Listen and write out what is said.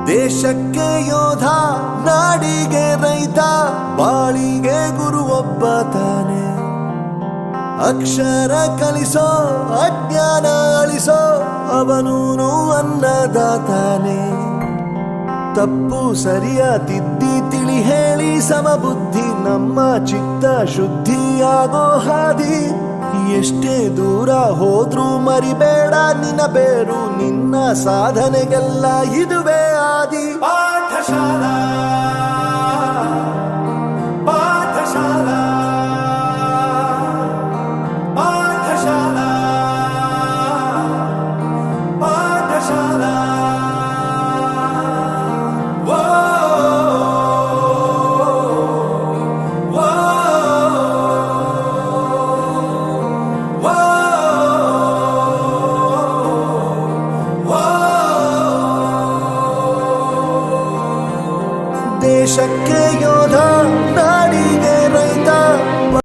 ದೇಶಕ್ಕೆ ಯೋಧ, ನಾಡಿಗೆ ರೈತ, ಬಾಳಿಗೆ ಗುರು ಒಬ್ಬ ತಾನೆ. ಅಕ್ಷರ ಕಲಿಸೋ, ಅಜ್ಞಾನ ಅಳಿಸೋ, ಅವನೂನು ಅನ್ನದಾತಾನೆ. ತಪ್ಪು ಸರಿಯ ತಿದ್ದಿ ತಿಳಿ ಹೇಳಿ ಸಮಬುದ್ಧಿ, ನಮ್ಮ ಚಿತ್ತ ಶುದ್ಧಿಯಾಗೋ ಹಾದಿ. ಎಷ್ಟೇ ದೂರ ಹೋದ್ರೂ ಮರಿಬೇಡ ನಿನ್ನ ಬೇರು, ನಿನ್ನ ಸಾಧನೆಗೆಲ್ಲ ಇದುವೇ ಆದಿ. ಪಾಠಶಾಲಾ ಪಾಠಶಾಲಾ ಪಾಠಶಾಲಾ ಪಾಠಶಾಲಾ. ದೇಶಕ್ಕೆ ಯೋಧ, ನಾಡಿಗೆ ರೈತ,